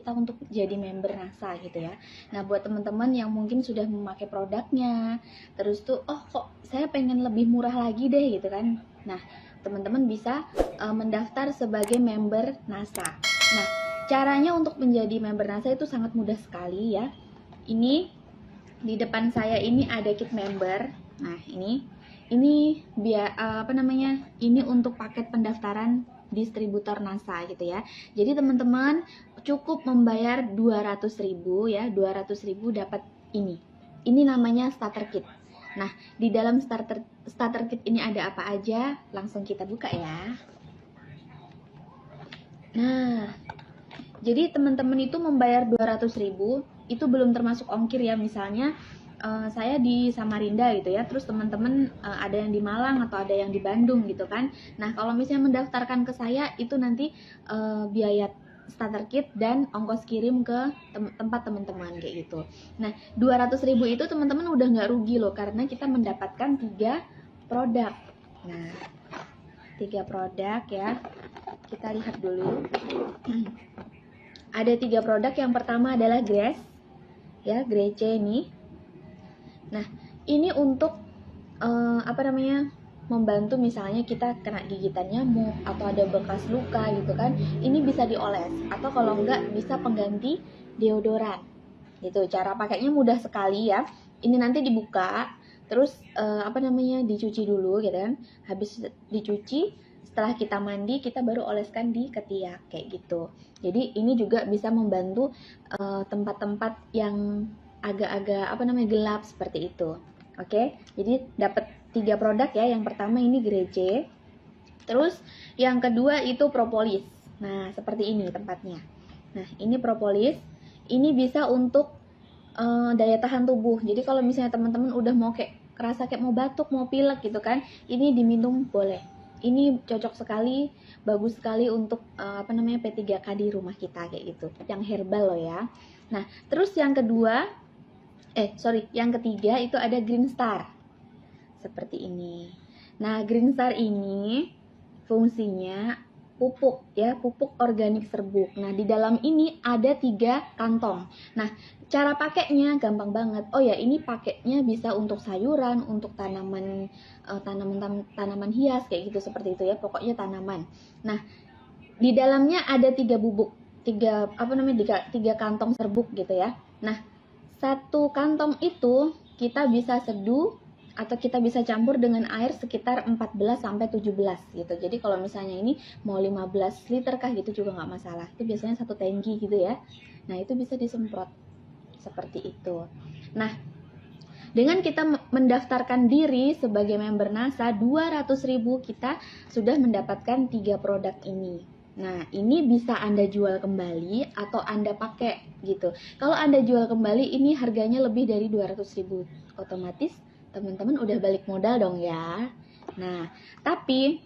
kita untuk jadi member NASA gitu ya. Nah, buat teman-teman yang mungkin sudah memakai produknya, terus tuh, oh kok saya pengen lebih murah lagi deh gitu kan. Nah, teman-teman bisa mendaftar sebagai member NASA. Nah, caranya untuk menjadi member NASA itu sangat mudah sekali ya. Ini di depan saya ini ada kit member. Nah, ini ini untuk paket pendaftaran distributor NASA gitu ya. Jadi teman-teman cukup membayar 200.000 ya, 200.000 dapat ini. Ini namanya starter kit. Nah, di dalam starter kit ini ada apa aja? Langsung kita buka ya. Nah, jadi teman-teman itu membayar 200.000, itu belum termasuk ongkir ya. Misalnya saya di Samarinda gitu ya, terus teman-teman ada yang di Malang atau ada yang di Bandung gitu kan. Nah, kalau misalnya mendaftarkan ke saya itu nanti biaya starter kit dan ongkos kirim ke tempat teman-teman kayak gitu. Nah, 200.000 itu teman-teman udah nggak rugi loh, karena kita mendapatkan 3 produk. Nah, 3 produk ya, kita lihat dulu. Ada 3 produk. Yang pertama adalah Grace ya, Grace ini. Nah, ini untuk membantu misalnya kita kena gigitan nyamuk atau ada bekas luka gitu kan, ini bisa dioles, atau kalau enggak bisa pengganti deodoran gitu. Cara pakainya mudah sekali ya. Ini nanti dibuka, terus dicuci dulu gitu kan. Habis dicuci, setelah kita mandi, kita baru oleskan di ketiak kayak gitu. Jadi ini juga bisa membantu tempat-tempat yang agak-agak gelap seperti itu. Oke, jadi dapat 3 produk ya. Yang pertama ini Grece, terus yang kedua itu propolis. Nah, seperti ini tempatnya. Nah, ini propolis. Ini bisa untuk daya tahan tubuh. Jadi kalau misalnya teman-teman udah mau kerasa kayak mau batuk, mau pilek gitu kan, ini diminum boleh. Ini cocok sekali, bagus sekali untuk P3K di rumah kita kayak gitu. Yang herbal loh ya. Nah, terus yang ketiga itu ada Green Star. Seperti ini. Nah, Green Star ini fungsinya pupuk ya, pupuk organik serbuk. Nah, di dalam ini ada 3 kantong. Nah, cara pakainya gampang banget. Oh ya, ini pakainya bisa untuk sayuran, untuk tanaman hias kayak gitu, seperti itu ya. Pokoknya tanaman. Nah, di dalamnya ada 3 bubuk, 3 kantong serbuk gitu ya. Nah, 1 kantong itu kita bisa seduh atau kita bisa campur dengan air sekitar 14-17 gitu. Jadi kalau misalnya ini mau 15 liter kah gitu juga nggak masalah. Itu biasanya 1 tangki gitu ya. Nah, itu bisa disemprot seperti itu. Nah, dengan kita mendaftarkan diri sebagai member NASA, 200.000 kita sudah mendapatkan 3 produk ini. Nah, ini bisa Anda jual kembali atau Anda pakai gitu. Kalau Anda jual kembali, ini harganya lebih dari 200.000. Otomatis teman-teman udah balik modal dong ya. Nah, tapi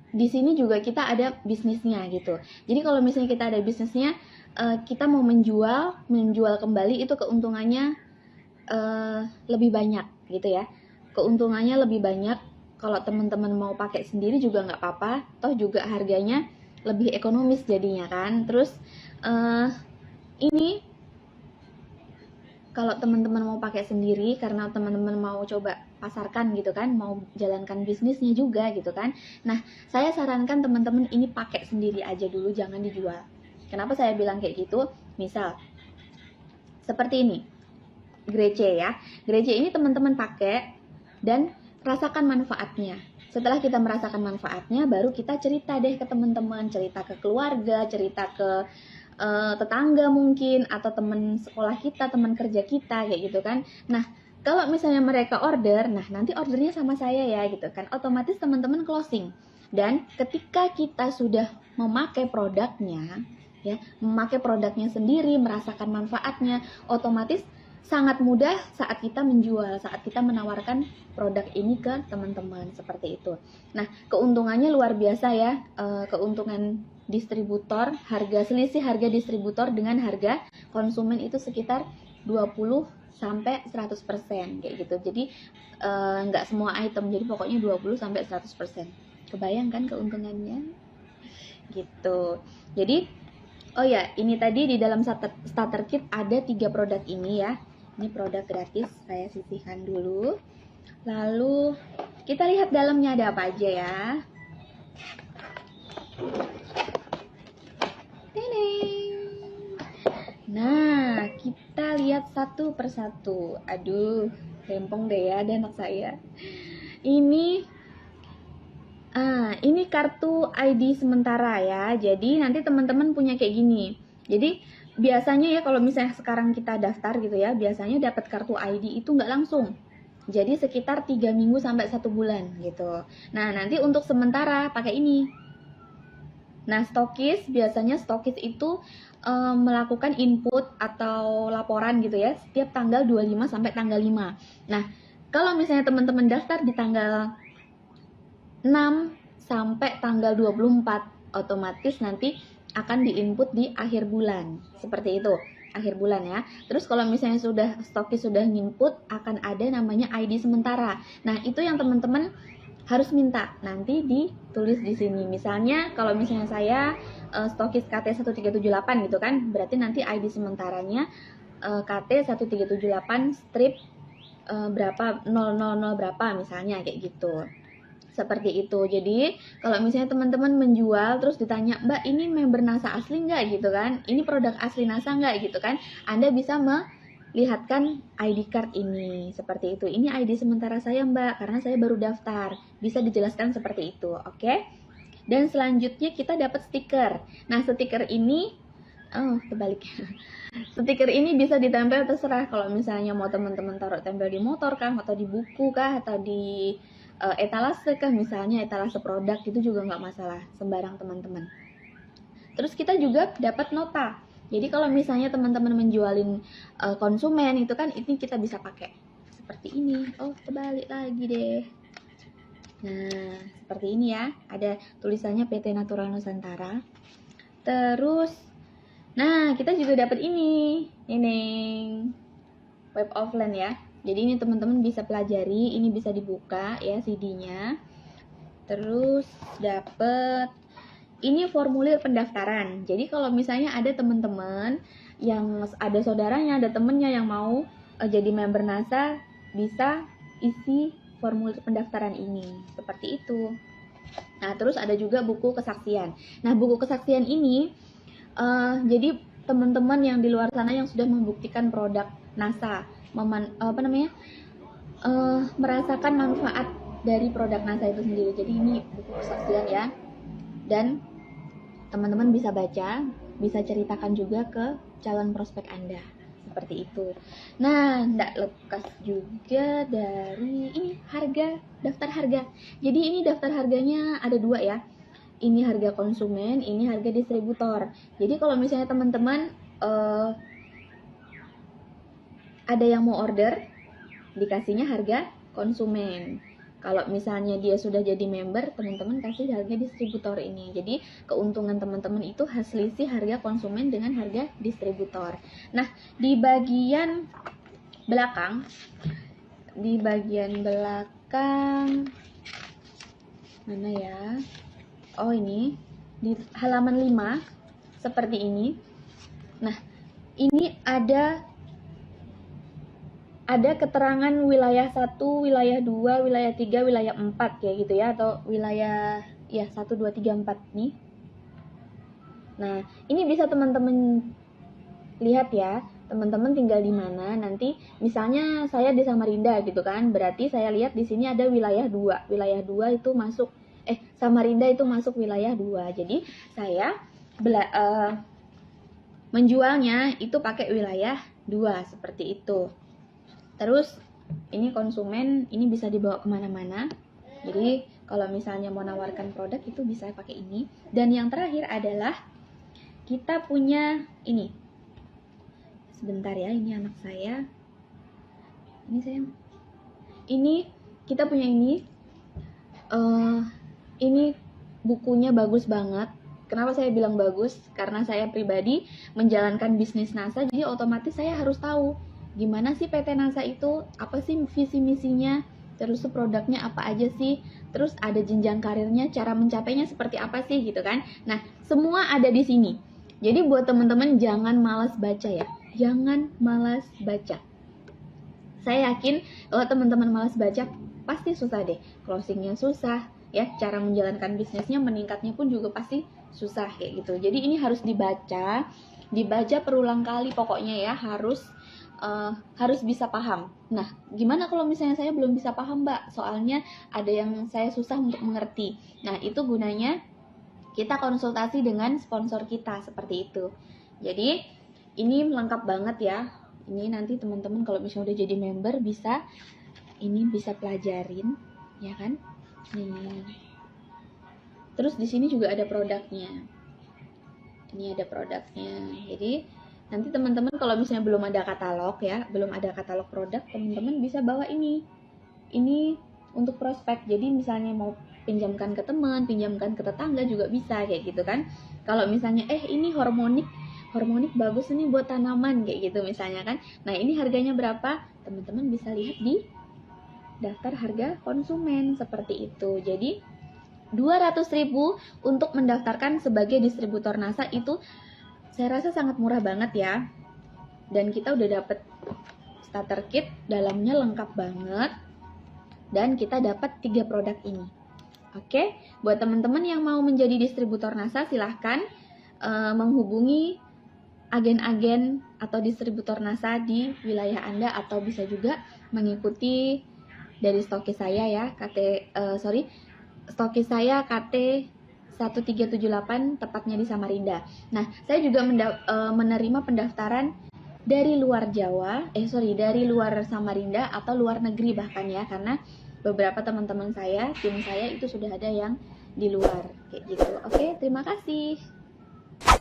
di sini juga kita ada bisnisnya gitu. Jadi kalau misalnya kita ada bisnisnya, kita mau menjual kembali, itu keuntungannya lebih banyak gitu ya. Keuntungannya lebih banyak. Kalau teman-teman mau pakai sendiri juga nggak apa-apa, toh juga harganya lebih ekonomis jadinya kan. Terus ini kalau teman-teman mau pakai sendiri karena teman-teman mau coba pasarkan gitu kan, mau jalankan bisnisnya juga gitu kan. Nah, saya sarankan teman-teman ini pakai sendiri aja dulu, jangan dijual. Kenapa saya bilang kayak gitu? Misal seperti ini, Grece ya. Grece ini teman-teman pakai dan rasakan manfaatnya. Setelah kita merasakan manfaatnya, baru kita cerita deh ke teman-teman, cerita ke keluarga, cerita ke tetangga mungkin, atau teman sekolah kita, teman kerja kita kayak gitu kan. Nah, kalau misalnya mereka order, nah nanti ordernya sama saya ya gitu kan. Otomatis teman-teman closing. Dan ketika kita sudah memakai produknya, ya, memakai produknya sendiri, merasakan manfaatnya, otomatis sangat mudah saat kita menjual, saat kita menawarkan produk ini ke teman-teman seperti itu. Nah, keuntungannya luar biasa ya, keuntungan distributor, selisih harga distributor dengan harga konsumen itu sekitar 20-100% kayak gitu. Jadi nggak semua item, jadi pokoknya 20-100%. Kebayang kan keuntungannya? Gitu. Jadi Oh ya, ini tadi di dalam starter kit ada 3 produk ini ya. Ini produk gratis, saya sisihkan dulu. Lalu kita lihat dalamnya ada apa aja ya. Nah, kita lihat satu persatu. Aduh, rempong deh ya ada anak saya. Ini kartu ID sementara ya. Jadi nanti teman-teman punya kayak gini. Jadi biasanya ya kalau misalnya sekarang kita daftar gitu ya, biasanya dapat kartu ID itu nggak langsung. Jadi sekitar 3 minggu sampai 1 bulan gitu. Nah, nanti untuk sementara pakai ini. Nah, biasanya stokis itu melakukan input atau laporan gitu ya, setiap tanggal 25 sampai tanggal 5. Nah, kalau misalnya teman-teman daftar di tanggal 6 sampai tanggal 24, otomatis nanti akan diinput di akhir bulan. Seperti itu, akhir bulan ya. Terus kalau misalnya stokis sudah nginput, akan ada namanya ID sementara. Nah, itu yang teman-teman harus minta. Nanti ditulis di sini. Misalnya kalau misalnya saya stokis KT1378 gitu kan, berarti nanti ID sementaranya KT1378 strip berapa 000 berapa misalnya kayak gitu. Seperti itu. Jadi kalau misalnya teman-teman menjual terus ditanya, Mbak ini member NASA asli nggak gitu kan, ini produk asli NASA nggak gitu kan, Anda bisa melihatkan ID card ini seperti itu. Ini ID sementara saya Mbak, karena saya baru daftar. Bisa dijelaskan seperti itu, oke? Dan selanjutnya kita dapat stiker. Nah, stiker ini terbalik. Stiker ini bisa ditempel terserah, kalau misalnya mau teman-teman taruh tempel di motor kah, atau di buku kah, atau di etalase kah, misalnya etalase produk, itu juga nggak masalah, sembarang teman-teman. Terus kita juga dapat nota. Jadi kalau misalnya teman-teman menjualin konsumen itu kan, ini kita bisa pakai seperti ini. Oh, terbalik lagi deh. Nah, seperti ini ya. Ada tulisannya PT Natural Nusantara. Terus, nah kita juga dapat ini web offline ya. Jadi ini teman-teman bisa pelajari, ini bisa dibuka ya CD-nya. Terus dapat ini formulir pendaftaran. Jadi kalau misalnya ada teman-teman yang ada saudaranya, ada temennya yang mau jadi member NASA, bisa isi formulir pendaftaran ini. Seperti itu. Nah, terus ada juga buku kesaksian. Nah, buku kesaksian ini jadi teman-teman yang di luar sana yang sudah membuktikan produk NASA, merasakan manfaat dari produk NASA itu sendiri. Jadi ini buku kesaksian ya. Dan teman-teman bisa baca, bisa ceritakan juga ke calon prospek Anda. Seperti itu. Nah, tidak lepas juga dari ini daftar harga. Jadi ini daftar harganya ada 2 ya. Ini harga konsumen, ini harga distributor. Jadi kalau misalnya teman-teman ada yang mau order, dikasihnya harga konsumen. Kalau misalnya dia sudah jadi member, teman-teman kasih harga distributor ini. Jadi keuntungan teman-teman itu selisih harga konsumen dengan harga distributor. Nah, di bagian belakang mana ya? Oh, ini di halaman 5 seperti ini. Nah, ini ada keterangan wilayah 1, wilayah 2, wilayah 3, wilayah 4 kayak gitu ya, atau wilayah ya 1, 2, 3, 4 nih. Nah, ini bisa teman-teman lihat ya, teman-teman tinggal di mana. Nanti misalnya saya di Samarinda gitu kan, berarti saya lihat di sini ada wilayah 2. Wilayah 2 itu masuk Samarinda itu masuk wilayah 2. Jadi saya menjualnya itu pakai wilayah 2 seperti itu. Terus ini konsumen, ini bisa dibawa kemana-mana. Jadi kalau misalnya mau nawarkan produk itu bisa pakai ini. Dan yang terakhir adalah kita punya ini. Sebentar ya, ini anak saya. Ini sayang. Ini kita punya ini. Ini bukunya bagus banget. Kenapa saya bilang bagus? Karena saya pribadi menjalankan bisnis NASA, jadi otomatis saya harus tahu gimana sih PT NASA itu, apa sih visi misinya, terus produknya apa aja sih, terus ada jenjang karirnya, cara mencapainya seperti apa sih gitu kan. Nah, semua ada di sini. Jadi buat teman-teman jangan malas baca ya, jangan malas baca. Saya yakin kalau teman-teman malas baca pasti susah deh, closingnya susah ya, cara menjalankan bisnisnya meningkatnya pun juga pasti susah kayak gitu. Jadi ini harus dibaca berulang kali pokoknya ya, harus bisa paham. Nah, gimana kalau misalnya saya belum bisa paham, Mbak? Soalnya ada yang saya susah untuk mengerti. Nah, itu gunanya kita konsultasi dengan sponsor kita seperti itu. Jadi, ini lengkap banget ya. Ini nanti teman-teman kalau misalnya udah jadi member bisa pelajarin, ya kan? Nih. Terus di sini juga ada produknya. Ini ada produknya. Jadi nanti teman-teman kalau misalnya belum ada katalog ya, belum ada katalog produk, teman-teman bisa bawa ini untuk prospek. Jadi misalnya mau pinjamkan ke teman, pinjamkan ke tetangga juga bisa kayak gitu kan. Kalau misalnya ini hormonik bagus nih buat tanaman kayak gitu misalnya kan. Nah, ini harganya berapa? Teman-teman bisa lihat di daftar harga konsumen seperti itu. Jadi 200.000 untuk mendaftarkan sebagai distributor NASA itu saya rasa sangat murah banget ya. Dan kita udah dapet starter kit, dalamnya lengkap banget. Dan kita dapat 3 produk ini. Oke, buat teman-teman yang mau menjadi distributor NASA silahkan menghubungi agen-agen atau distributor NASA di wilayah Anda, atau bisa juga mengikuti dari stokis saya ya, stokis saya KT 1378 tepatnya di Samarinda. Nah, saya juga menerima pendaftaran dari luar Jawa, dari luar Samarinda atau luar negeri bahkan ya, karena beberapa teman-teman saya, tim saya itu sudah ada yang di luar kayak gitu. Oke, terima kasih.